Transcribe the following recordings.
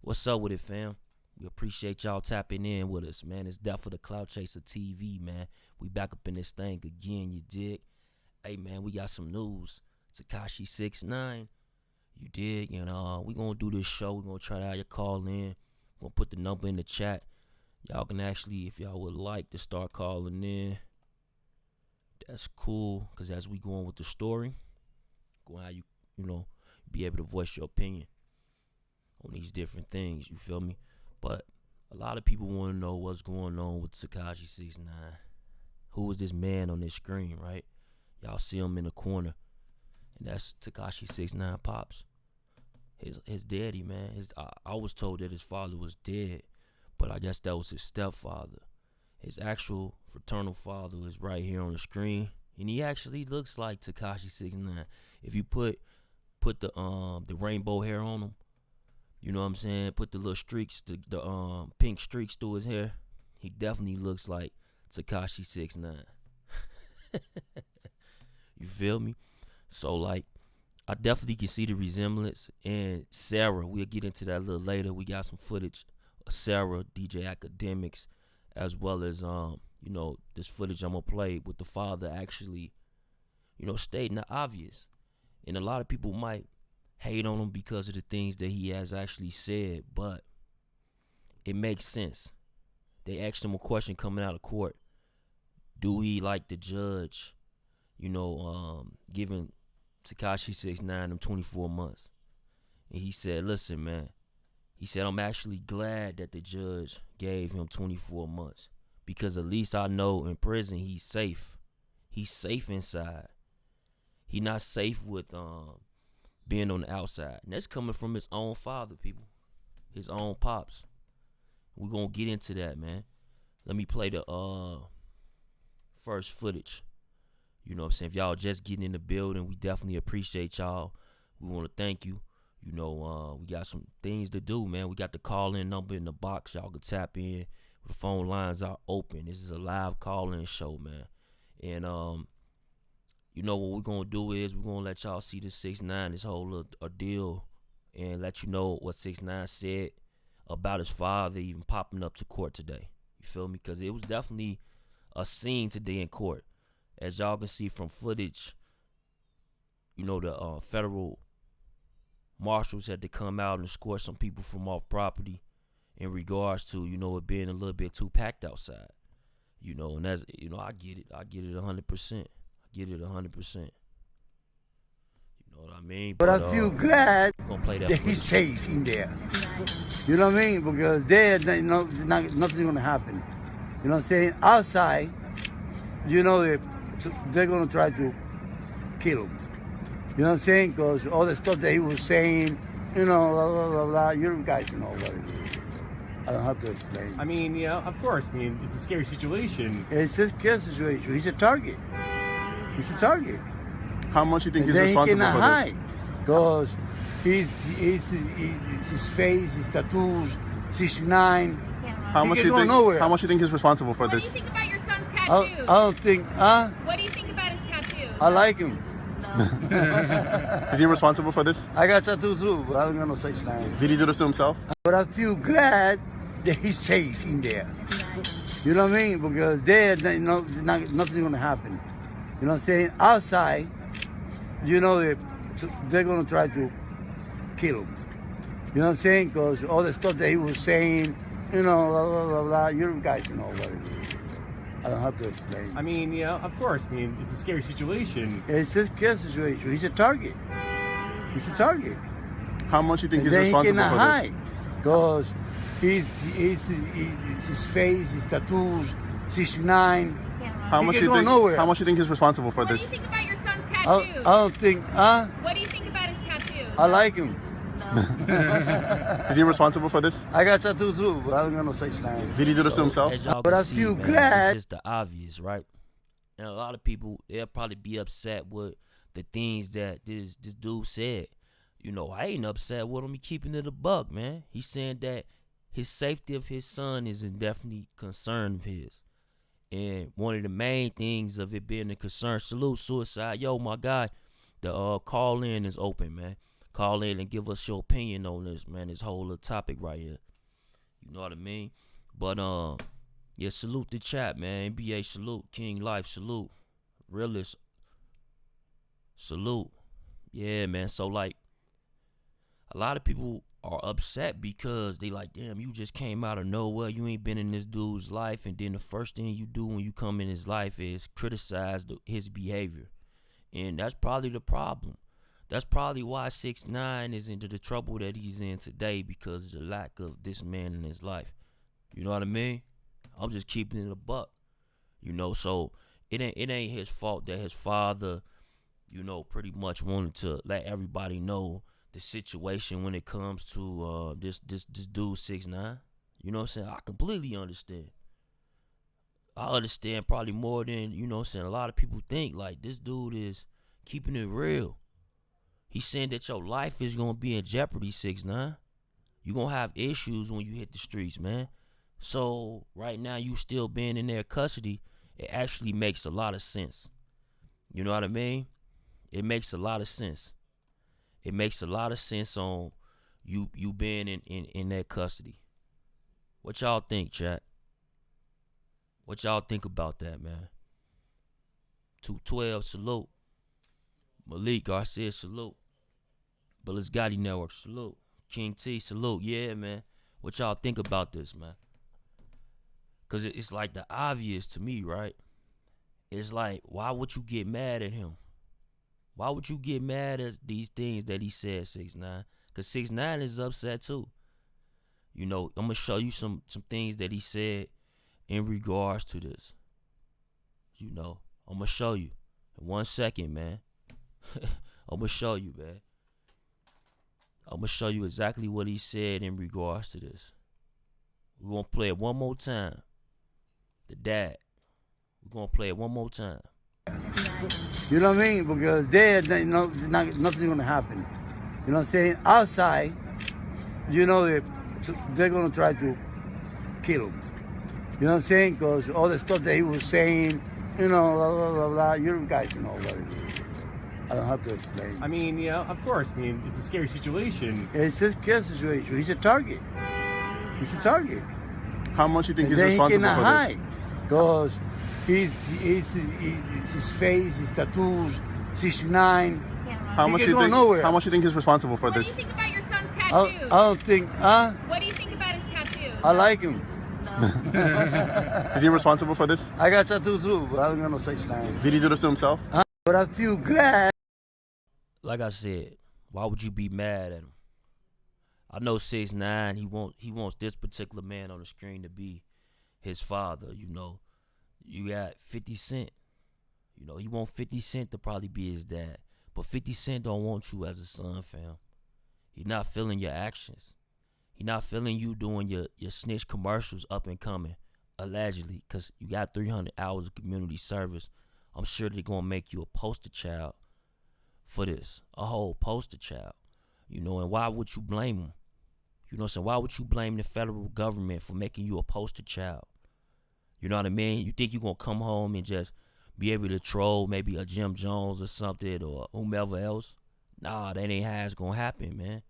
What's up with it, fam? We appreciate y'all tapping in with us, man. It's Death for the Cloud Chaser TV, man. We back up in this thing again, you dig? Hey, man, we got some news. TEKASHI69, you dig? And we gonna do this show. We gonna try to have you call in. We're gonna put the number in the chat. Y'all can actually, if y'all would like to start calling in, that's cool. Cause as we go on with the story, gonna have you be able to voice your opinion on these different things, you feel me? But a lot of people want to know what's going on with TEKASHI69. Who is this man on this screen, right? Y'all see him in the corner, and that's TEKASHI69 Pops. His daddy, man. I was told that his father was dead, but I guess that was his stepfather. His actual fraternal father is right here on the screen, and he actually looks like TEKASHI69. If you put the rainbow hair on him, you know what I'm saying? Put the little streaks, the pink streaks through his hair. He definitely looks like TEKASHI69. You feel me? So, like, I definitely can see the resemblance. And Sarah, we'll get into that a little later. We got some footage of Sarah, DJ Academics, as well as, this footage I'm going to play with the father actually, stating the obvious. And a lot of people might hate on him because of the things that he has actually said, but it makes sense. They asked him a question coming out of court. Do he like the judge, giving TEKASHI69 them 24 months? And he said, listen, man. He said, I'm actually glad that the judge gave him 24 months because at least I know in prison he's safe. He's safe inside. He not safe with being on the outside. And that's coming from his own father, people. His own pops. We're going to get into that, man. Let me play the first footage. You know what I'm saying? If y'all just getting in the building, we definitely appreciate y'all. We want to thank you. We got some things to do, man. We got the call-in number in the box. Y'all can tap in. The phone lines are open. This is a live call-in show, man. And, what we're going to do is we're going to let y'all see the 6ix9ine, this whole little ordeal, and let you know what 6ix9ine said about his father even popping up to court today. You feel me? Because it was definitely a scene today in court. As y'all can see from footage, the federal marshals had to come out and escort some people from off property in regards to, it being a little bit too packed outside. And that's, I get it. I get it 100%. Get it 100%. You know what I mean? But I feel glad that he's safe in there. You know what I mean? Because there, nothing's going to happen. You know what I'm saying? Outside, they're going to try to kill him. You know what I'm saying? Because all the stuff that he was saying, blah, blah, blah, blah. You guys know what it is. I don't have to explain. I mean, of course. I mean, it's a scary situation. It's a scary situation. He's a target. He's a target. How much do you think he's responsible he cannot for hide because his face, his tattoos, 6ix9ine. How much do you think he's responsible for this? What do you think about your son's tattoos? I don't think, What do you think about his tattoos? I like him. Is he responsible for this? I got tattoos too, but I don't got no 6ix9ine. Did he do this to himself? But I feel glad that he's safe in there. You know what I mean? Because there, nothing's going to happen. You know what I'm saying? Outside, they're going to try to kill him. You know what I'm saying? Because all the stuff that he was saying, blah, blah, blah, blah. You guys know what it is. I don't have to explain. I mean, of course. I mean, it's a scary situation. It's a scary situation. He's a target. He's a target. How much do you think he's He responsible cannot for hide because his face, his tattoos, 6ix9ine. How much do you think he's responsible for What do this? you think about your son's tattoos? I don't think, What do you think about his tattoos? I like him. Is he responsible for this? I got tattoos too, but I don't got no 6ix9ine. Did he do this to himself? But I feel glad. It's just the obvious, right? And a lot of people, they'll probably be upset with the things that this dude said. I ain't upset with him. He keeping it a buck, man. He's saying that his safety of his son is a definitely concern of his. And one of the main things of it being a concern, salute suicide. Yo, my guy, the call in is open, man. call in and give us your opinion on this, man. This whole little topic right here. You know what I mean? But yeah, salute the chat, man. NBA salute, King Life salute, Realist salute. Yeah, man. So like, a lot of people are upset because they like, damn, you just came out of nowhere. You ain't been in this dude's life, and then the first thing you do when you come in his life is criticize his behavior, and that's probably the problem. That's probably why 6ix9ine is into the trouble that he's in today, because of the lack of this man in his life. You know what I mean? I'm just keeping it a buck. You know, so it ain't his fault that his father, you know, pretty much wanted to let everybody know the situation when it comes to this dude 6ix9ine. You know what I'm saying? I completely understand. I understand probably more than, you know what I'm saying, a lot of people think. Like, this dude is keeping it real. He's saying that your life is gonna be in jeopardy, 6ix9ine. You're gonna have issues when you hit the streets, man. So right now you still being in their custody, it actually makes a lot of sense. You know what I mean? It makes a lot of sense. It makes a lot of sense on you being in their custody. What y'all think, chat? What y'all think about that, man? 212 salute. Malik Garcia salute. Bullis Gotti Network salute. King T salute. Yeah, man. What y'all think about this, man? Cause it's like the obvious to me, right? It's like, why would you get mad at him? Why would you get mad at these things that he said, 6ix9ine? Cause 6ix9ine is upset too. You know, I'm gonna show you some things that he said in regards to this. You know, I'm gonna show you in 1 second, man. I'm gonna show you, man. I'm gonna show you exactly what he said in regards to this. We're gonna play it one more time. The dad. We're gonna play it one more time. You know what I mean? Because there, you know, nothing's gonna happen. You know what I'm saying? Outside, you know, they're gonna try to kill him. You know what I'm saying? Because all the stuff that he was saying, you know, blah, blah, blah, blah. You guys know what it is. I don't have to explain. I mean, you know, of course. I mean, it's a scary situation. It's a scary situation. He's a target. He's a target. How much do you think And he's then responsible he cannot for hide. this? Because his face, his tattoos, 6ix9ine. How much do you think he's responsible for What do this? you think about your son's I tattoos? don't think, What do you think about his tattoos? I like him. Is he responsible for this? I got tattoos too, but I don't got no 6ix9ine. Did he do this to himself? But I feel glad. Like I said, why would you be mad at him? I know 6ix9ine, he wants this particular man on the screen to be his father, you know. You got 50 Cent. You know, he want 50 Cent to probably be his dad. But 50 Cent don't want you as a son, fam. He not feeling your actions. He not feeling you doing your snitch commercials up and coming, allegedly, because you got 300 hours of community service. I'm sure they're going to make you a poster child for this, a whole poster child. You know, and why would you blame him? You know what I'm saying? Why would you blame the federal government for making you a poster child? You know what I mean? You think you're going to come home and just be able to troll maybe a Jim Jones or something or whomever else? Nah, that ain't how it's going to happen, man.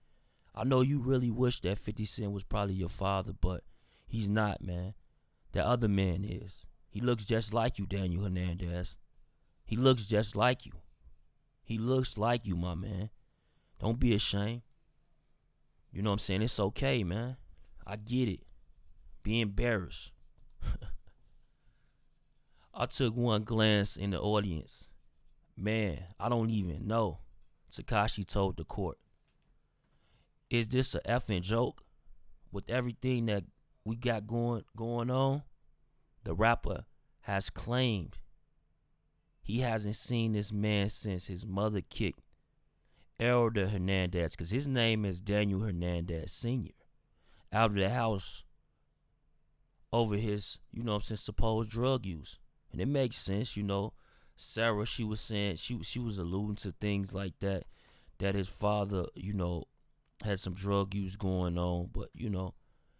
I know you really wish that 50 Cent was probably your father, but he's not, man. That other man is. He looks just like you, Daniel Hernandez. He looks just like you. He looks like you, my man. Don't be ashamed. You know what I'm saying? It's okay, man. I get it. Be embarrassed. I took one glance in the audience. Man, I don't even know. Tekashi told the court. Is this a effing joke? With everything that we got going on, the rapper has claimed he hasn't seen this man since his mother kicked Elder Hernandez, because his name is Daniel Hernandez Sr., out of the house over his, you know what I'm saying, supposed drug use. And it makes sense, you know. Sarah, she was saying, she was alluding to things like that his father, you know, had some drug use going on. But, you know,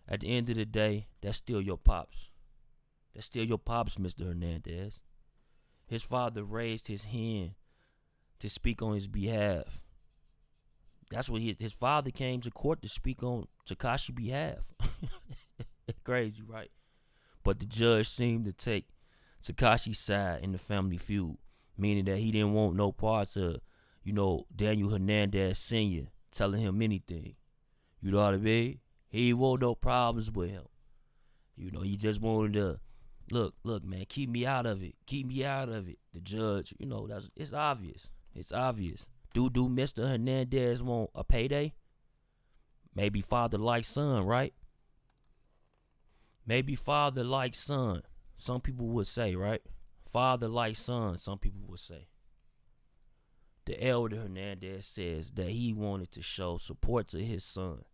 at the end of the day, that's still your pops. That's still your pops, Mr. Hernandez. His father raised his hand to speak on his behalf. That's what his father came to court to speak on Tekashi's behalf. Crazy, right? But the judge seemed to take Tekashi's side in the family feud, meaning that he didn't want no parts of, Daniel Hernandez Sr. telling him anything. You know what I mean? He didn't want no problems with him. He just wanted to, look, man, keep me out of it. Keep me out of it. The judge, it's obvious. It's obvious. Do Mr. Hernandez want a payday? Maybe father like son, right? Maybe father like son. Some people would say, right? Father like son, some people would say. The elder Hernandez says that he wanted to show support to his son.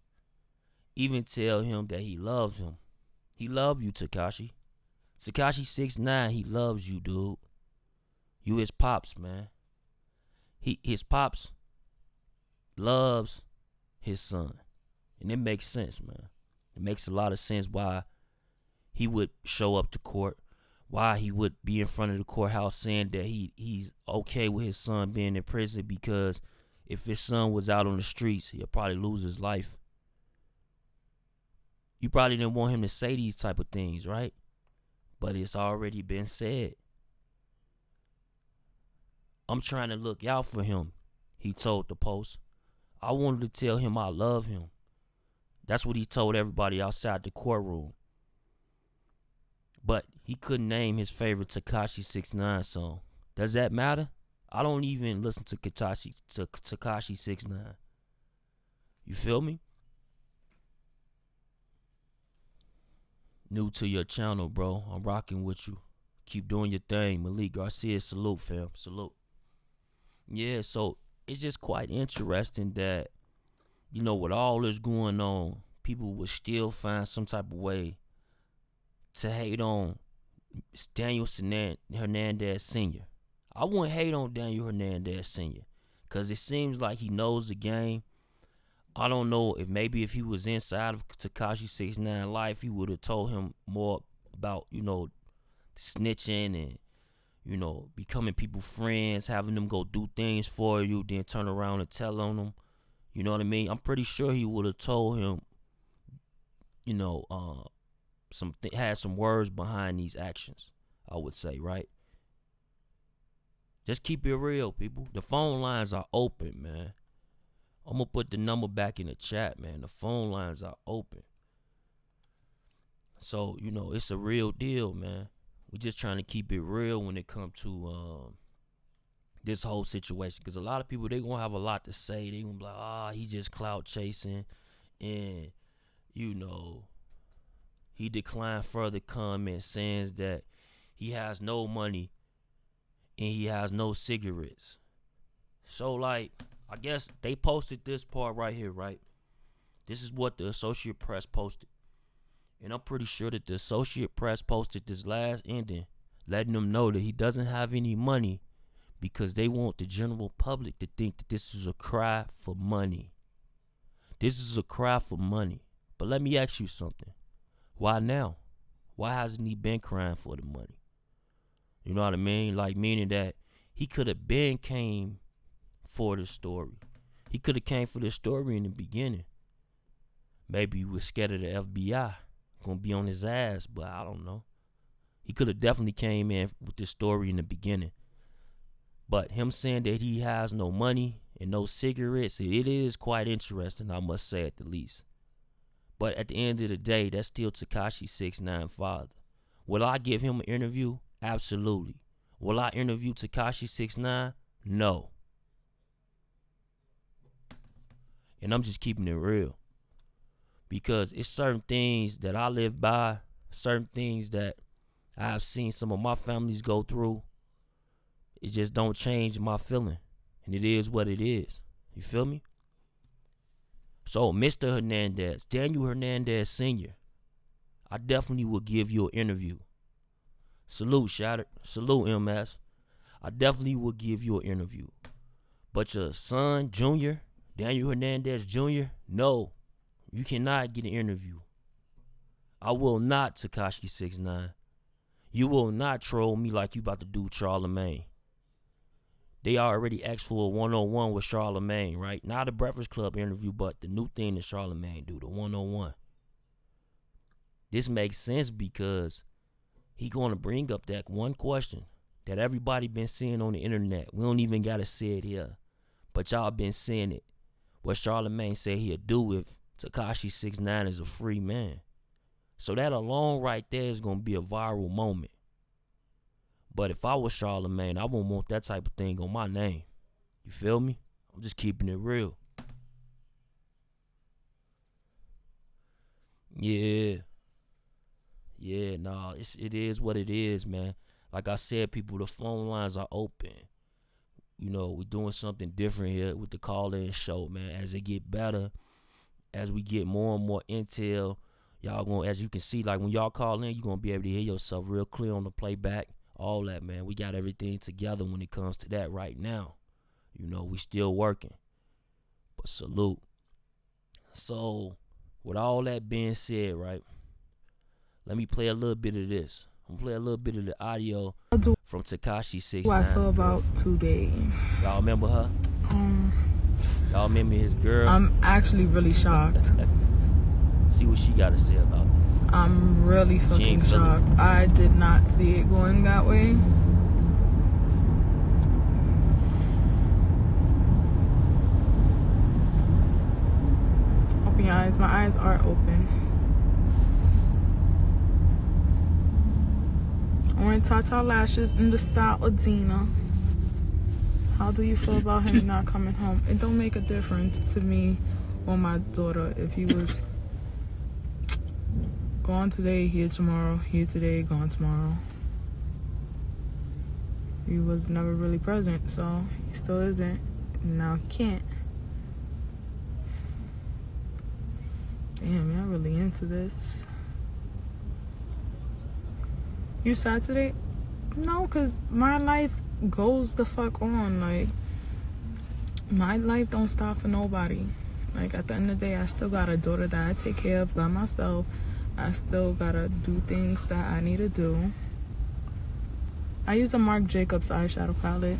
Even tell him that he loves him. He loves you, Tekashi. TEKASHI69, he loves you, dude. You his pops, man. His pops loves his son. And it makes sense, man. It makes a lot of sense why he would show up to court, why he would be in front of the courthouse saying that he's okay with his son being in prison, because if his son was out on the streets, he'll probably lose his life. You probably didn't want him to say these type of things, right? But it's already been said. I'm trying to look out for him, he told the Post. I wanted to tell him I love him. That's what he told everybody outside the courtroom. But he couldn't name his favorite TEKASHI69 song. Does that matter? I don't even listen to TEKASHI69. You feel me? New to your channel, bro. I'm rocking with you. Keep doing your thing. Malik Garcia, salute, fam. Salute. Yeah, so it's just quite interesting that, with all this going on, people would still find some type of way to hate on Daniel Hernandez Sr. I wouldn't hate on Daniel Hernandez Sr. because it seems like he knows the game. I don't know if maybe if he was inside of TEKASHI69 life, he would have told him more about, snitching and, becoming people friends, having them go do things for you, then turn around and tell on them. You know what I mean? I'm pretty sure he would have told him, had some words behind these actions, I would say, right? Just keep it real, people. The phone lines are open, man. I'm going to put the number back in the chat, man. The phone lines are open. So, it's a real deal, man. We just trying to keep it real when it comes to this whole situation. Because a lot of people, they going to have a lot to say. They going to be like, he just clout chasing. And, he declined further comments saying that he has no money and he has no cigarettes. So, I guess they posted this part right here, right? This is what the Associate Press posted. And I'm pretty sure that the Associate Press posted this last ending, letting them know that he doesn't have any money because they want the general public to think that this is a cry for money. This is a cry for money. But let me ask you something. Why now? Why hasn't he been crying for the money? You know what I mean? Meaning that he could have been came for the story. He could have came for the story in the beginning. Maybe he was scared of the FBI gonna be on his ass, but I don't know. He could have definitely came in with this story in the beginning. But him saying that he has no money and no cigarettes, it is quite interesting, I must say, at the least. But at the end of the day, that's still TEKASHI69 father. Will I give him an interview? Absolutely. Will I interview TEKASHI69? No. And I'm just keeping it real. Because it's certain things that I live by, certain things that I've seen some of my families go through. It just don't change my feeling. And it is what it is. You feel me? So, Mr. Hernandez, Daniel Hernandez Sr., I definitely will give you an interview. Salute, Shatter. Salute, MS. I definitely will give you an interview. But your son, Junior, Daniel Hernandez Jr., no. You cannot get an interview. I will not, TEKASHI69. You will not troll me like you about to do Charlamagne. they already asked for a one-on-one with Charlemagne, right? Not a Breakfast Club interview, but the new thing that Charlemagne do, the one-on-one. This makes sense because he going to bring up that one question that everybody been seeing on the internet. We don't even got to say it here, but y'all been seeing it. What Charlemagne said he'll do if TEKASHI69 is a free man. So that alone right there is going to be a viral moment. But if I was Charlemagne, I wouldn't want that type of thing on my name. You feel me? I'm just keeping it real. Yeah. Yeah, nah, it is what it is, man. Like I said, people, the phone lines are open. You know, we're doing something different here with the call-in show, man. As it get better, as we get more and more intel, y'all gonna, as you can see, like when y'all call in, you're gonna be able to hear yourself real clear on the playback. All that, man. We got everything together when it comes to that right now. You know, we still working. But salute. So, with all that being said, right, let me play a little bit of this. I'm gonna play a little bit of the audio from TEKASHI69. What I feel about today. Y'all remember her? Y'all remember his girl? I'm actually really shocked. See what she got to say about this. I'm really fucking shocked. I did not see it going that way. Open your eyes. My eyes are open. I'm wearing Tata lashes in the style of Dina. How do you feel about him not coming home? It don't make a difference to me or my daughter if he was gone today, here tomorrow, here today, gone tomorrow. He was never really present, so he still isn't. Now he can't. Damn, y'all really into this. You sad today? No, because my life goes the fuck on. Like, my life don't stop for nobody. Like, at the end of the day, I still got a daughter that I take care of by myself. I still gotta do things that I need to do. I use a Marc Jacobs eyeshadow palette.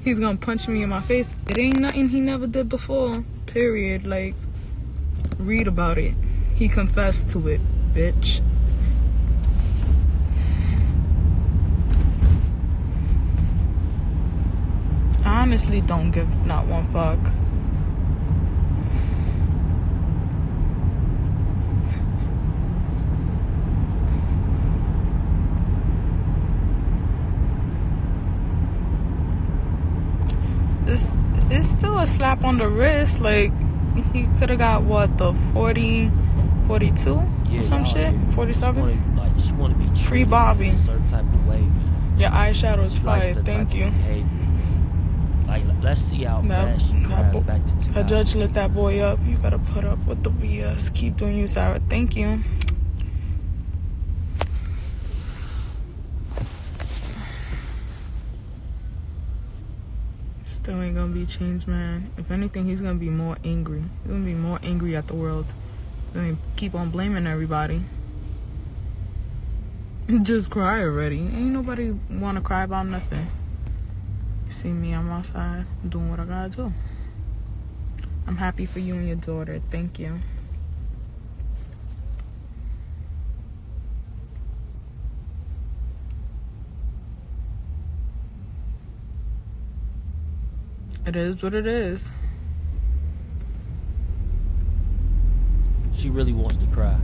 He's gonna punch me in my face. It ain't nothing he never did before. Period. Like, read about it. He confessed to it, bitch. I honestly don't give not one fuck. It's still a slap on the wrist. Like, he could have got what, the 40, 42 or some shit, 47. She want to be treated Free Bobby. in a certain type of way, man. Your eyeshadow is fire. Thank you. Like, let's see how fast she cries back to TEKASHI. A judge lit that boy up. You gotta put up with the BS. Keep doing you, Sarah. Thank you. Still ain't gonna be changed, man. If anything, he's gonna be more angry. He's gonna be more angry at the world. He's gonna keep on blaming everybody. Just cry already. Ain't nobody wanna cry about nothing. You see me, I'm outside. I'm doing what I gotta do. I'm happy for you and your daughter. Thank you. It is what it is. She really wants to cry.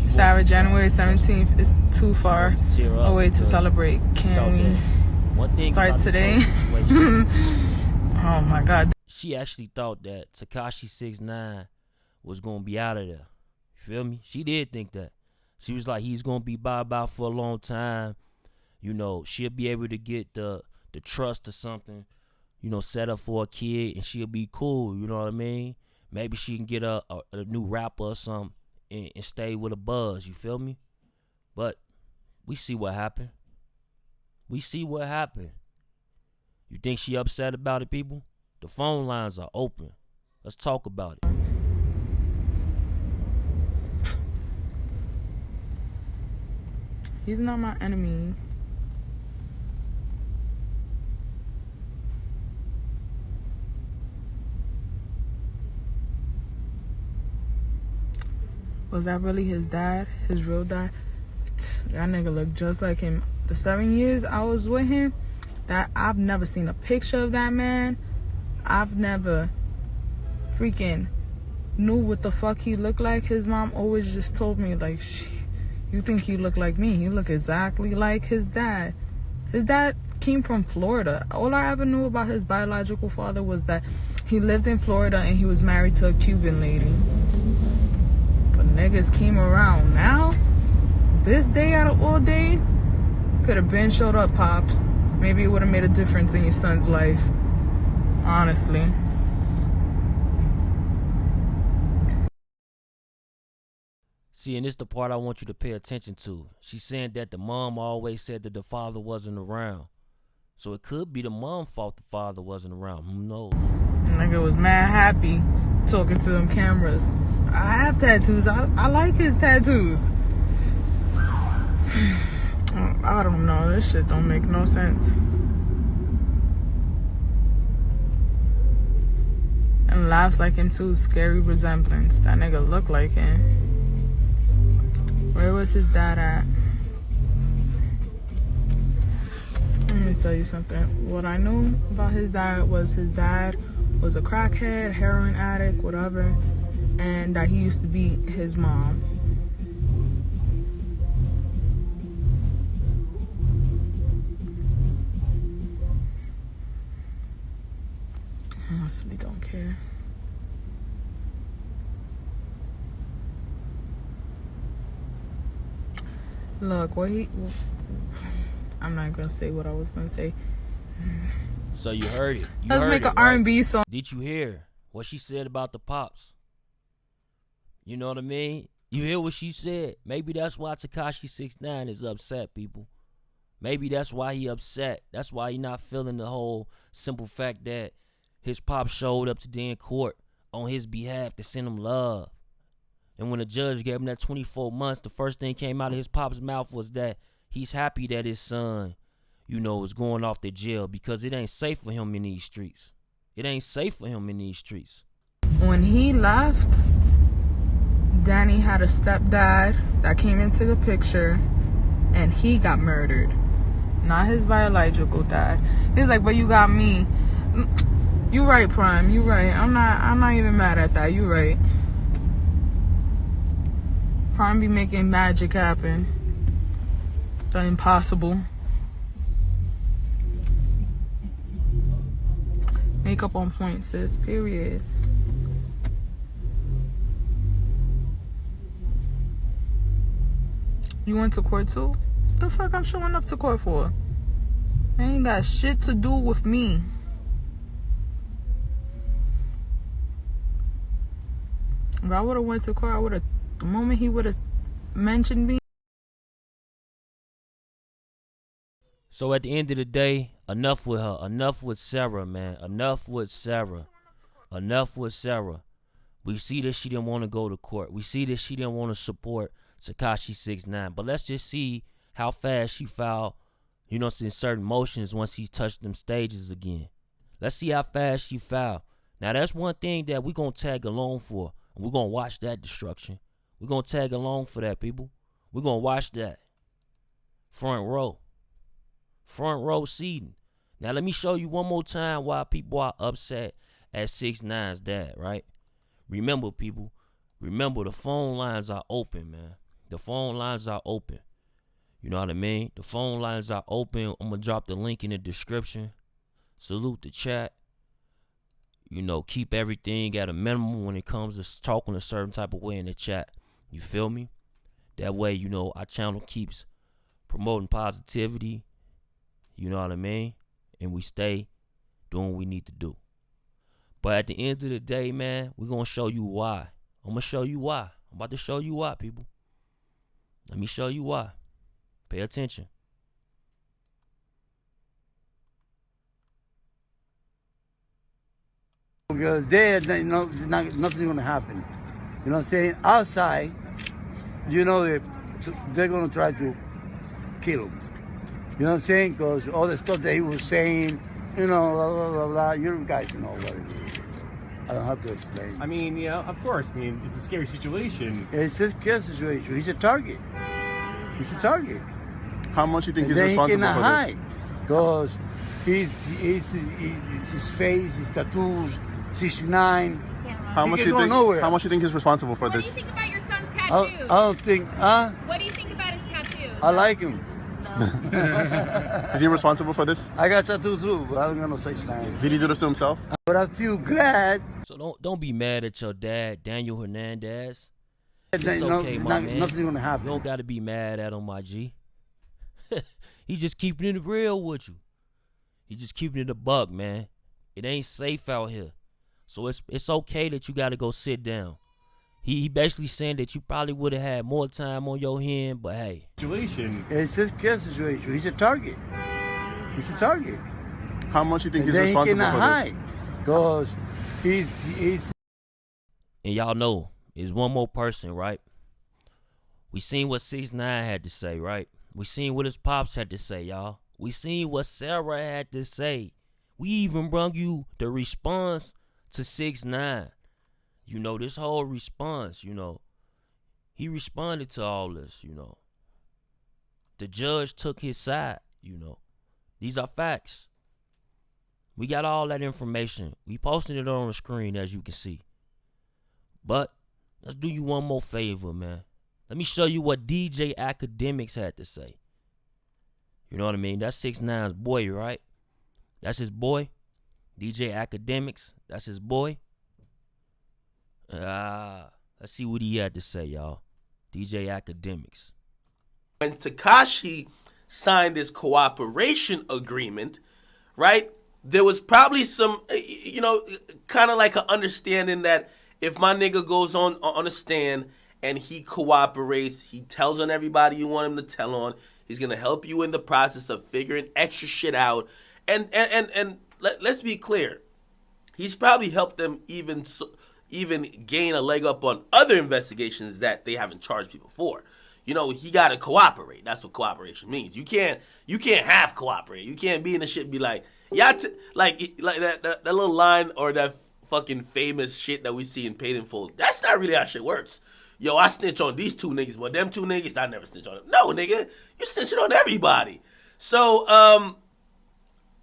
Sarah, January 17th is too far away to celebrate. Can we start today? Oh my God. She actually thought that TEKASHI69 was going to be out of there. You feel me? She did think that. She was like, he's going to be bye-bye for a long time. You know, she'll be able to get the trust or something, you know, set up for a kid, and she'll be cool, you know what I mean? Maybe she can get a new rapper or something and stay with a buzz, you feel me? But we see what happened. We see what happened. You think she upset about it, people? The phone lines are open. Let's talk about it. He's not my enemy. Was that really his dad? His real dad? That nigga looked just like him. The 7 years I was with him, that I've never seen a picture of that man. I've never freaking knew what the fuck he looked like. His mom always just told me, like, you think you look like me? You look exactly like his dad. His dad came from Florida. All I ever knew about his biological father was that he lived in Florida and he was married to a Cuban lady. But niggas came around. Now, this day out of all days, could have been showed up, Pops. Maybe it would have made a difference in your son's life. Honestly. See, and this the part I want you to pay attention to. She's saying that the mom always said that the father wasn't around. So it could be the mom's fault the father wasn't around. Who knows? Nigga was mad happy talking to them cameras. I have tattoos. I like his tattoos. I don't know. This shit don't make no sense. And laughs like him too. Scary resemblance. That nigga look like him. Where was his dad at? Let me tell you something. What I knew about his dad was a crackhead, heroin addict, whatever, and that he used to beat his mom. I honestly don't care. Look, I'm not gonna say what I was gonna say. So you heard it. Let's make an R&B song. Did you hear what she said about the Pops? You know what I mean? You hear what she said? Maybe that's why TEKASHI69 is upset, people. Maybe that's why he upset. That's why he not feeling the whole simple fact that his Pops showed up today in court on his behalf to send him love. And when the judge gave him that 24 months, the first thing came out of his Pop's mouth was that he's happy that his son, is going off to jail because it ain't safe for him in these streets. It ain't safe for him in these streets. When he left, Danny had a stepdad that came into the picture and he got murdered. Not his biological dad. He's like, but you got me. You right, Prime. You right. I'm not even mad at that. You right. Prime be making magic happen. The impossible. Makeup on point, sis. Period. You went to court too? What the fuck I'm showing up to court for? I ain't got shit to do with me. If I would have went to court, I would have, the moment he would have mentioned me. So at the end of the day, enough with her. Enough with Sarah, man. Enough with Sarah. Enough with Sarah. We see that she didn't want to go to court. We see that she didn't want to support TEKASHI69. But let's just see how fast she filed, in certain motions once he touched them stages again. Let's see how fast she filed. Now, that's one thing that we're going to tag along for. We're going to watch that destruction. We're going to tag along for that, people. We're going to watch that. Front row. Front row seating. Now, let me show you one more time why people are upset at 6ix9ine's dad, right? Remember, people. Remember, the phone lines are open, man. The phone lines are open. You know what I mean? The phone lines are open. I'm going to drop the link in the description. Salute the chat. Keep everything at a minimum when it comes to talking a certain type of way in the chat. You feel me? That way, our channel keeps promoting positivity. You know what I mean? And we stay doing what we need to do. But at the end of the day, man, we're going to show you why. I'm going to show you why. I'm about to show you why, people. Let me show you why. Pay attention. Because there, nothing's going to happen. You know what I'm saying? Outside, they're going to try to kill him. You know what I'm saying? Because all the stuff that he was saying, blah, blah, blah, blah. You guys know what it is. I don't have to explain. I mean, of course. I mean, it's a scary situation. It's his care situation. He's a target. He's a target. How much do you think And he's then he responsible cannot for hide because his face, his tattoos, 69. How He much can do you go think? nowhere. How much do you think he's responsible for What do this? you think about your son's I tattoos? don't think, What do you think about his tattoos? I like him. Is he responsible for this? I got tattoos too, but I don't got no 69. Did he do this to himself? But I feel glad. So don't be mad at your dad, Daniel Hernandez. That It's okay, my man. nothing's gonna You happen. don't gotta be mad at him, my G. He just keeping it real with you. He just keeping it a buck, man. It ain't safe out here. So it's okay that you gotta go sit down. He basically saying that you probably would have had more time on your hand, but hey. Situation. It's his care situation. He's a target. He's a target. How much do you think And he's then he responsible cannot for hide because he's. And y'all know, there's one more person, right? We seen what 6ix9ine had to say, right? We seen what his pops had to say, y'all. We seen what Sarah had to say. We even brung you the response to 6ix9ine. You know, this whole response, he responded to all this, The judge took his side, These are facts. We got all that information. We posted it on the screen, as you can see. But let's do you one more favor, man. Let me show you what DJ Academics had to say. You know what I mean? That's 6ix9ine's boy, right? That's his boy. DJ Academics, that's his boy. Let's see what he had to say, y'all. DJ Academics. When TEKASHI signed this cooperation agreement, right, there was probably some, kind of like an understanding that if my nigga goes on a stand and he cooperates, he tells on everybody you want him to tell on, he's going to help you in the process of figuring extra shit out. And let's be clear, he's probably helped them even gain a leg up on other investigations that they haven't charged people for. He got to cooperate. That's what cooperation means. You can't half cooperate. You can't be in the shit and be like, like that little line or that fucking famous shit that we see in Paid in Full. That's not really how shit works. Yo, I snitch on these two niggas, but them two niggas, I never snitch on them. No, nigga, you snitching on everybody. So,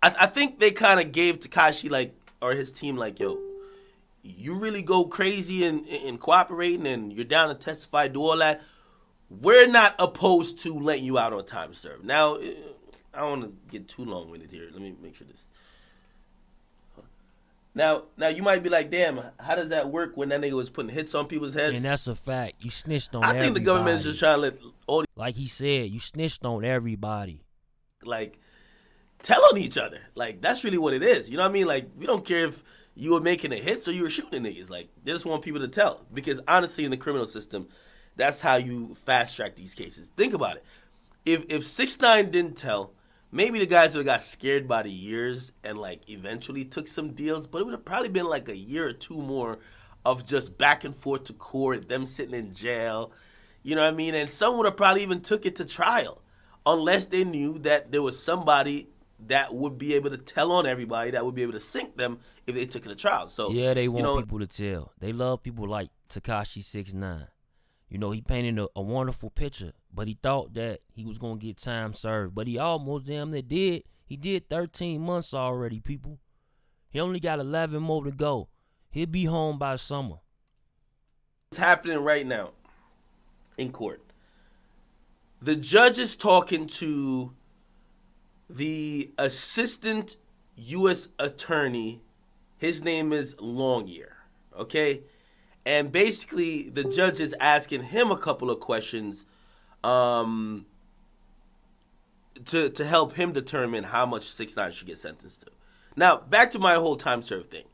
I think they kind of gave TEKASHI, or his team, yo, you really go crazy in cooperating and you're down to testify, do all that. We're not opposed to letting you out on time served. Now, I don't want to get too long-winded here. Let me make sure this. Now you might be like, damn, how does that work when that nigga was putting hits on people's heads? And that's a fact. You snitched on I everybody. think the government is just trying to let all like he said, you snitched on everybody. Tell on each other. That's really what it is. You know what I mean? We don't care if you were making the hits or you were shooting niggas. They just want people to tell. Because honestly, in the criminal system, that's how you fast track these cases. Think about it. If 6ix9ine didn't tell, maybe the guys would have got scared by the years and eventually took some deals, but it would have probably been a year or two more of just back and forth to court, them sitting in jail. You know what I mean? And some would have probably even took it to trial unless they knew that there was somebody that would be able to tell on everybody, that would be able to sink them if they took it to trial. So yeah, they want people to tell. They love people like TEKASHI69. He painted a wonderful picture, but he thought that he was going to get time served. But he almost damn near did. He did 13 months already, people. He only got 11 more to go. He'll be home by summer. It's happening right now in court. The judge is talking to the assistant U.S. attorney. His name is Longyear, okay? And basically, the judge is asking him a couple of questions to help him determine how much 6ix9ine should get sentenced to. Now, back to my whole time served thing.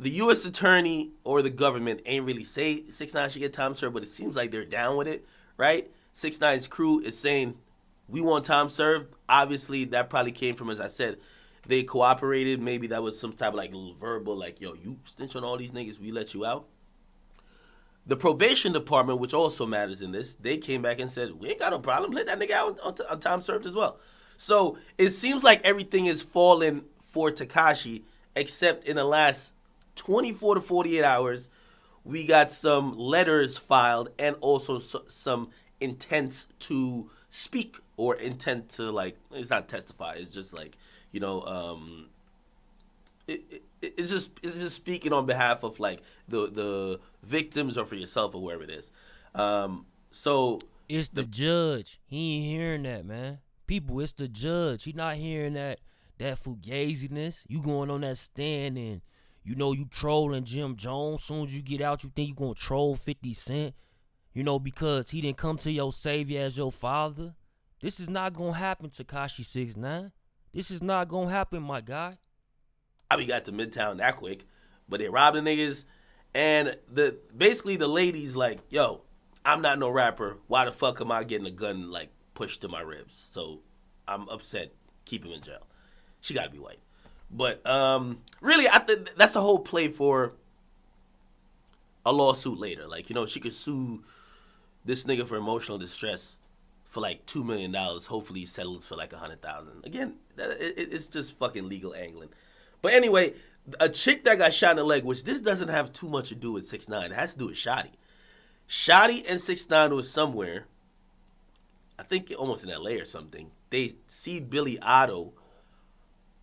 The U.S. attorney or the government ain't really say 6ix9ine should get time served, but it seems like they're down with it, right? 6ix9ine's crew is saying, we want time served. Obviously, that probably came from, as I said, they cooperated. Maybe that was some type of little verbal, yo, you snitch on all these niggas, we let you out. The probation department, which also matters in this, they came back and said, we ain't got no problem. Let that nigga out on time served as well. So it seems like everything is falling for TEKASHI except in the last 24 to 48 hours, we got some letters filed and also some intents to speak or intent to, like, it's not testify. It's just like, you know, it's just speaking on behalf of like the victims or for yourself or whoever it is. So it's the judge. He ain't hearing that, man. People, it's the judge. He not hearing that fugaziness. You going on that stand and you know you trolling Jim Jones. Soon as you get out, you think you gonna troll 50 Cent. You know, because he didn't come to your savior as your father. This is not gonna happen, TEKASHI69. This is not gonna happen, my guy. We got to Midtown that quick, but they robbed the niggas, and basically the lady's like, yo, I'm not no rapper. Why the fuck am I getting a gun like pushed to my ribs? So I'm upset. Keep him in jail. She got to be white. But really, I think that's a whole play for a lawsuit later. Like, you know, she could sue this nigga for emotional distress for like $2 million. Hopefully he settles for like $100,000. Again, it's just fucking legal angling. But anyway, a chick that got shot in the leg, which this doesn't have too much to do with 6ix9ine. It has to do with Shotty. Shotty and 6ix9ine was somewhere, I think almost in LA or something. They see Billy Otto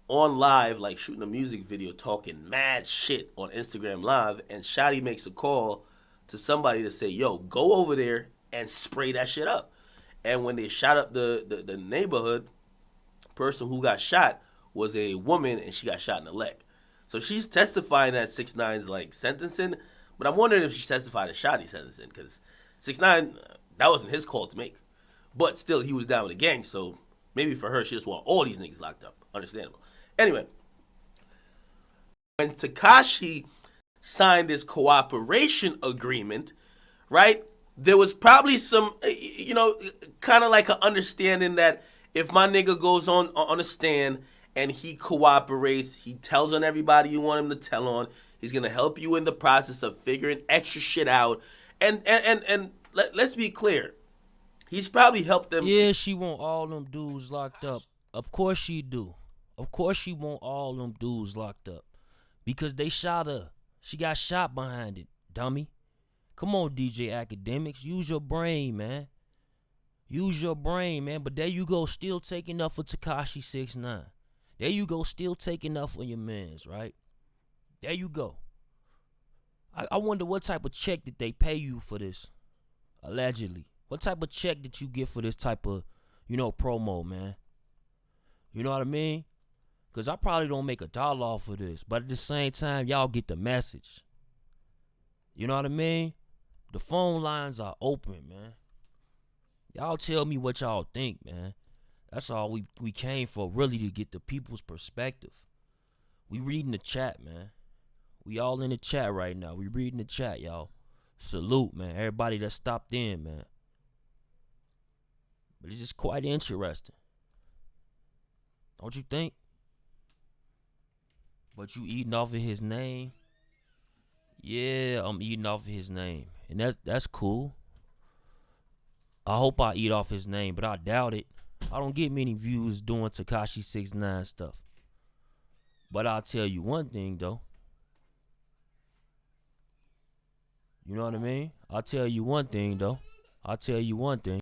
on live, like shooting a music video, talking mad shit on Instagram Live, and Shotty makes a call to somebody to say, yo, go over there and spray that shit up. And when they shot up the neighborhood, person who got shot was a woman, and she got shot in the leg. So she's testifying at 6ix9ine's like sentencing, but I'm wondering if she testified at Shotty's sentencing, because 6ix9ine, that wasn't his call to make. But still, he was down with the gang, so maybe for her, she just want all these niggas locked up. Understandable. Anyway, when TEKASHI signed this cooperation agreement, right, there was probably some, you know, kind of like an understanding that if my nigga goes on a stand and he cooperates, he tells on everybody you want him to tell on, he's going to help you in the process of figuring extra shit out. And let's be clear. He's probably helped them. Yeah, she want all them dudes locked up. Of course she do. Of course she want all them dudes locked up. Because they shot her. She got shot behind it, dummy. Come on, DJ Academics. Use your brain, man. Use your brain, man. But there you go, still taking up for TEKASHI69. There you go, still taking up for your mans, right? There you go. I wonder what type of check did they pay you for this, allegedly. What type of check did you get for this type of, you know, promo, man? You know what I mean? Because I probably don't make $1 off of this. But at the same time, y'all get the message. You know what I mean? The phone lines are open, man. Y'all tell me what y'all think, man. That's all we came for, really, to get the people's perspective. We reading the chat, man. We all in the chat right now. We reading the chat, y'all. Salute, man. Everybody that stopped in, man. But it's just quite interesting. Don't you think? But you eating off of his name? Yeah, I'm eating off of his name. And that's cool. I hope I eat off his name, but I doubt it. I don't get many views doing TEKASHI69 stuff. But I'll tell you one thing, though. You know what I mean? I'll tell you one thing, though. I'll tell you one thing.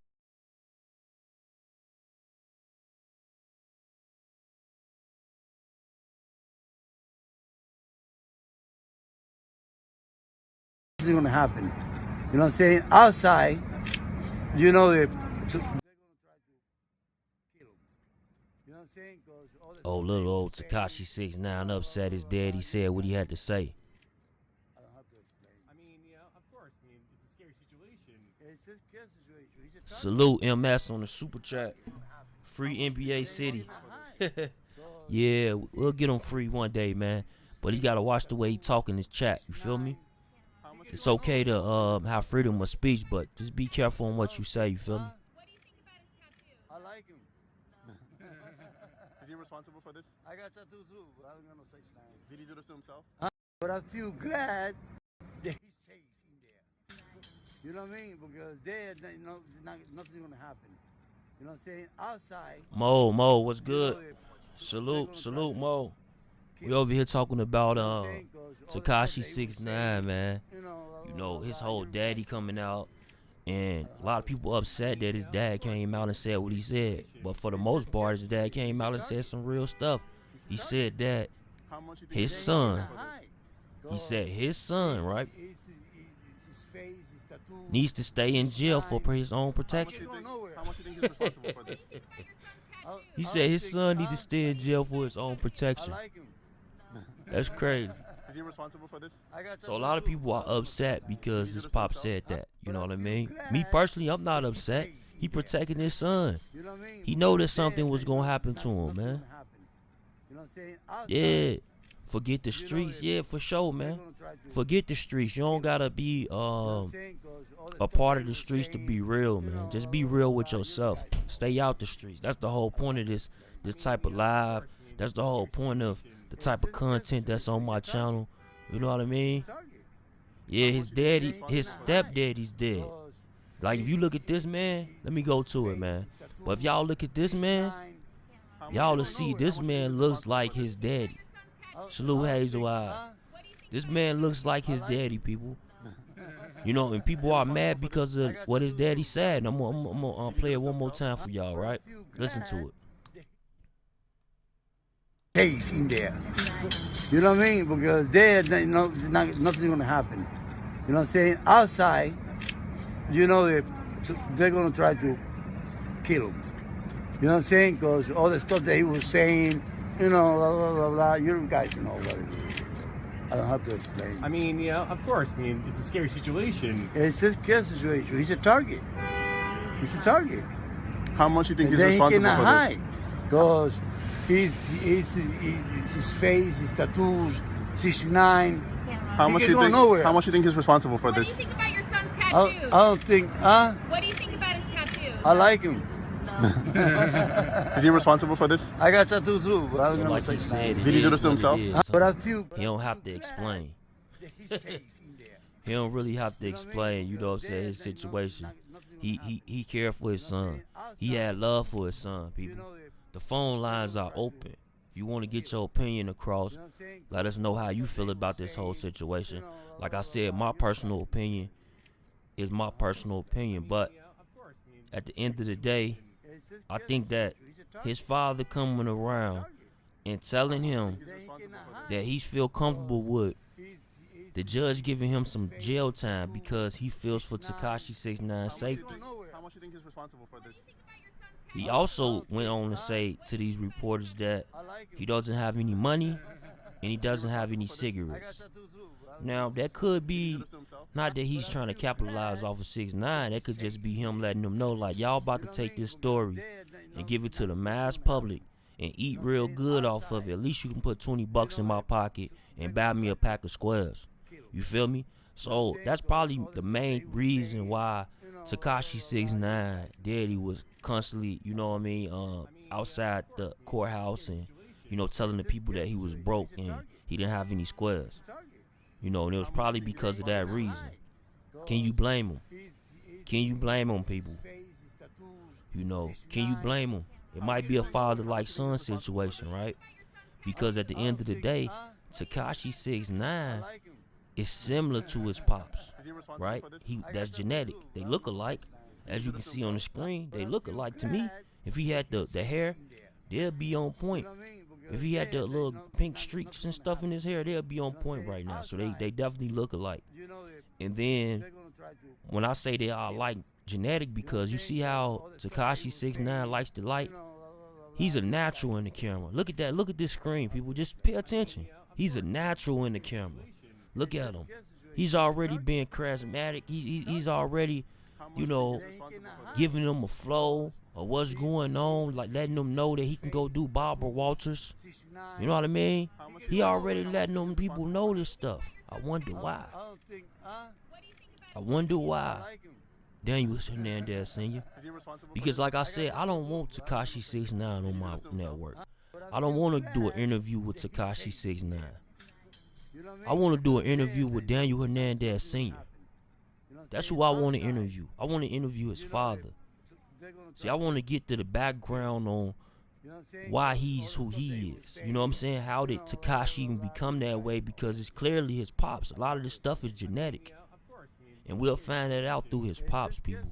This is going to happen. You know what I'm saying? Outside, you know, they're going to try to kill him. You know what I'm saying? Oh, little old TEKASHI69 upset his daddy said what he had to say. I don't have to explain. I mean, yeah, of course. I mean, it's a scary situation. It's a scary situation. He's a Salute MS on the super chat. Free NBA City. Yeah, we'll get him free one day, man. But he gotta watch the way he talk in his chat. You feel me? It's okay to have freedom of speech, but just be careful on what you say. You feel me? What do you think about his tattoo? I like him. Is he responsible for this? I got tattoos too, but I don't got no such thing. Did he do this to himself? But I feel glad that he's safe in there. You know what I mean? Because there, you know, nothing's going to happen. You know what I'm saying? Outside. Mo, what's good? You know, Salute, Mo. We over here talking about saying? 'Cause all the stuff that he was TEKASHI69, saying, man. you You know, his blah, whole blah, daddy coming out, and a lot of people upset that his dad came out and said what he said. But for the most part, his dad came out and said some real stuff. He said that How much you think his he's son, responsible for this? he said his son, right, his face, his tattoos, needs to stay in jail for his own How much protection. you think? How much you think he's responsible for this? He said his son needs to stay in jail for his own I protection. like him. That's crazy. Is he responsible for this? I got So a lot of people are upset because his pop said that. You know what I mean? Me personally, I'm not upset. He protecting his son. You know what I mean? He know that something was gonna happen to him, Nothing's man. gonna happen. You know what I'm saying? Outside, Yeah. Forget the streets. Yeah, for sure, they're man. gonna try to- Forget the streets. You don't gotta be you know what I'm saying? 'Cause all the a stuff part that of he the was streets to saying, be real, you man. know, Just be real with blah, yourself. Stay out the streets. That's the whole point of this type of live. That's the whole point of the type of content that's on my channel. You know what I mean? Target. Yeah, his daddy, his stepdaddy's dead. Because Like if you look at this man, let me go to it, man. But if y'all look at this man, y'all will see this man looks like his daddy. Salute Hazel Eyes. This man looks like his daddy, people. You know, and people are mad because of what his daddy said. I'm gonna play it one more time for y'all, right? Listen to it. safe in there. You know what I mean? Because there, nothing's gonna happen. You know what I'm saying? Outside, you know, they're gonna try to kill him. You know what I'm saying? Because all the stuff that he was saying, you know, blah, blah, blah, blah. You guys know what it is. I don't have to explain. I mean, you know, of course. I mean, it's a scary situation. It's his kid situation. He's a target. He's a target. How much you think And he's then he responsible cannot for hide. this? Because his face, his tattoos, 69. How He much can you go think? nowhere. How much you think he's responsible for What do this? you think about your son's I tattoos? don't think, What do you think about his tattoos? I like him. Is he responsible for this? I got tattoos too, but I don't So know like what he said, it Did he do is this to what it himself? is. But I feel He don't have to explain. he's safe in there. He don't really have to explain, you know what I'm saying, his situation. He cared for his son. He had love for his son, people. The phone lines are open. If you want to get your opinion across, let us know how you feel about this whole situation. Like I said, my personal opinion is my personal opinion, but at the end of the day, I think that his father coming around and telling him that he feel comfortable with the judge giving him some jail time because he feels for TEKASHI69 safety. How much you think he's responsible for this? He also went on to say to these reporters that he doesn't have any money and he doesn't have any cigarettes. Now, that could be not that he's trying to capitalize off of 6ix9ine. That could just be him letting them know, like, y'all about to take this story and give it to the mass public and eat real good off of it. At least you can put 20 bucks in my pocket and buy me a pack of squares. You feel me? So that's probably the main reason why TEKASHI69 daddy was constantly, you know what I mean, outside the courthouse and, you know, telling the people that he was broke and he didn't have any squares. You know, and it was probably because of that reason. Can you blame him? Can you blame him, people? You know, can you blame him? It might be a father like son situation, right? Because at the end of the day, TEKASHI69 is similar to his pops, right? That's genetic. They look alike. As you can see on the screen, they look alike to me. If he had the hair, they'll be on point. If he had the little pink streaks and stuff in his hair, they'll be on point right now. So they definitely look alike. And then when I say they are like genetic, because you see how TEKASHI69 likes the light, he's a natural in the camera. Look at that. Look at this screen, people. Just pay attention. He's a natural in the camera. Look at him. He's already being charismatic. He's already, you know, giving them a flow of what's going on, like letting them know that he can go do Barbara Walters. You know what I mean? He already letting them people know this stuff. I wonder why. I wonder why. Daniel Hernandez Sr. Because like I said, I don't want TEKASHI69 on my network. I don't want to do an interview with TEKASHI69. I want to do an interview with Daniel Hernandez Sr. That's who I want to interview. I want to interview his father. See, I want to get to the background on why he's who he is. You know what I'm saying? How did Tekashi even become that way? Because it's clearly his pops. A lot of this stuff is genetic. And we'll find that out through his pops, people.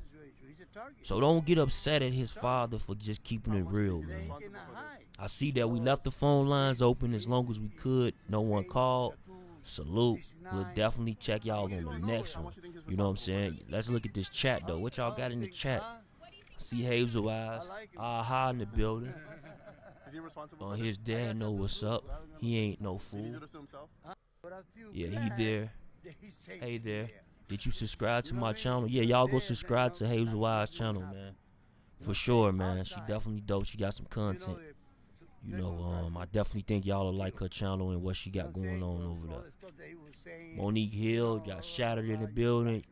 So don't get upset at his father for just keeping it real, man. I see that we left the phone lines open as long as we could. No one called. Salute. We'll definitely check y'all on the next one. You know what I'm saying? Let's look at this chat, though. What y'all got in the chat? See Hazel Eyes. Aha in the building. Is he responsible? His dad know what's up. He ain't no Did he fool. do this to himself? Yeah, he there. Hey there. Did you subscribe to my channel? Yeah, y'all go subscribe to Hazel Eyes channel, man. For sure, man. She definitely dope. She got some content. You know, I definitely think y'all will like her channel and what she got going on over there. Monique Hill got shattered in the building.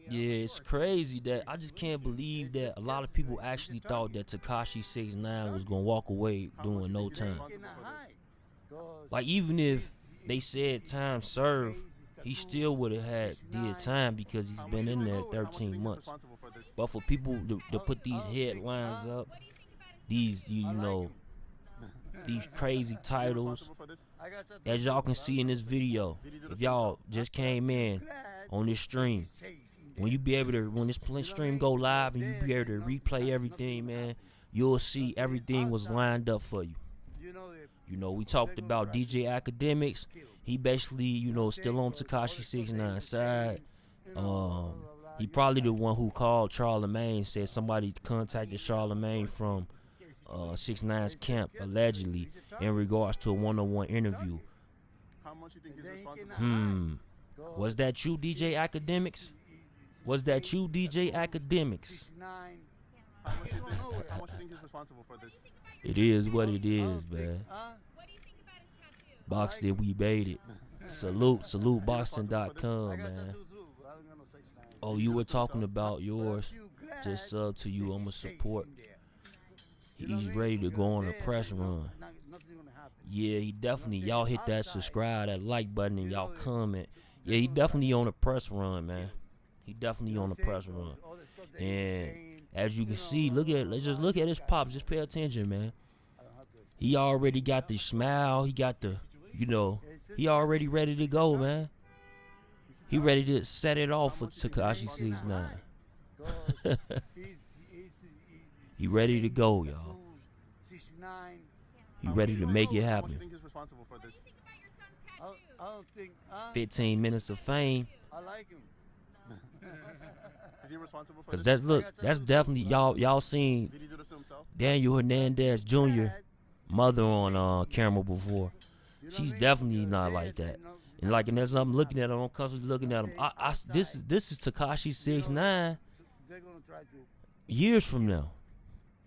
Yeah, it's crazy that I just can't believe that a lot of people actually thought that TEKASHI69 was gonna walk away doing no time. Like, even if they said time served, he still would have had did time because he's been in there 13 months. But for people to put these headlines up, these, you know, these crazy titles, as y'all can see in this video, if y'all just came in on this stream, when you be able to, when this stream go live and you be able to replay everything, man, you'll see everything was lined up for you. You know, we talked about DJ Academics. He basically, you know, still on TEKASHI69 side. He probably the one who called Charlemagne, said somebody contacted Charlemagne from 6ix9ine's camp, allegedly, in regards to a one-on-one interview. How much you think he's responsible? Was that you, DJ Academics? Was that you, DJ Academics? How much you think he's responsible for this? It is what it is, man. Boxed it, we made it. Salute boxing.com, man. Oh, you were talking about yours. Just sub to you, I'ma support. He's ready to go on a press run. Yeah, he definitely, y'all hit that subscribe, that like button, and y'all comment. Yeah, he definitely on a press run, man. He definitely on a press run. And as you can see, let's just look at his pops. Just pay attention, man. He already got the smile. He got the, you know, he already ready to go, man. He ready to set it off for TEKASHI69. He ready to go, y'all. He ready to make it How much happen. you think he's responsible for this? 15 minutes of fame. I like him. Is he responsible for Cause this? that's definitely y'all seen Did he do this to himself? Daniel Hernandez Jr. mother on camera before. She's definitely not like that. And as I'm looking at him, I'm constantly looking at him. This is TEKASHI69 years from now.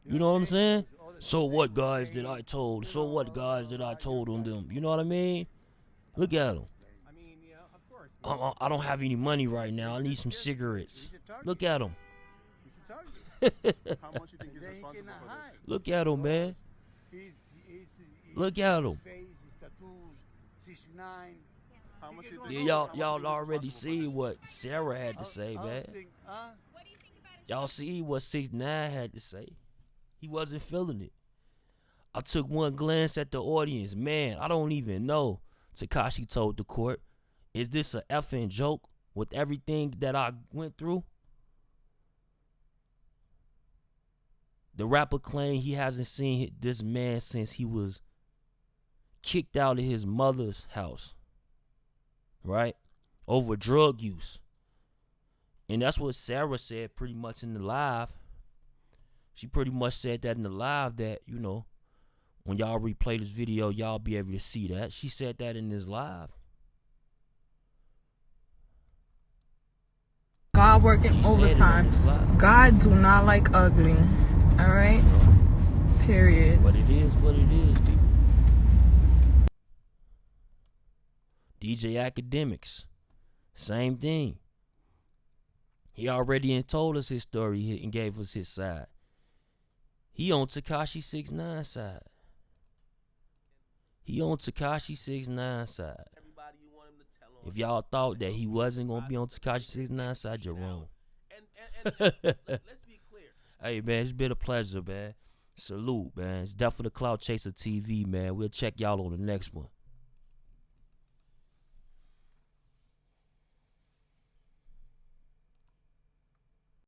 You know what I'm saying? So what guys did I told? So what guys did I told on them? You know what I mean? Look at him. I don't have any money right now. I need some cigarettes. Look at him. How much you think he's responsible for this? Look at him, man. Look at him. How much you think? Yeah, y'all already see what Sarah had to say, man. Y'all see what 6ix9ine had to say. He wasn't feeling it. I took one glance at the audience. Man, I don't even know. Tekashi told the court, is this a effing joke with everything that I went through? The rapper claimed he hasn't seen this man since he was kicked out of his mother's house, right? Over drug use. And that's what Sarah said pretty much in the live. She pretty much said that in the live that, you know, when y'all replay this video, y'all be able to see that. She said that in this live. God working She said it on overtime. this live. God do not like ugly. All right. Period. But it is what it is, people. DJ Academics, same thing. He already told us his story and gave us his side. He on TEKASHI69 side. He on TEKASHI69 side. If y'all thought that he wasn't gonna be on TEKASHI69 side, you're wrong. And let's be clear. Hey, man, it's been a pleasure, man. Salute, man. It's definitely Cloud Chaser TV, man. We'll check y'all on the next one.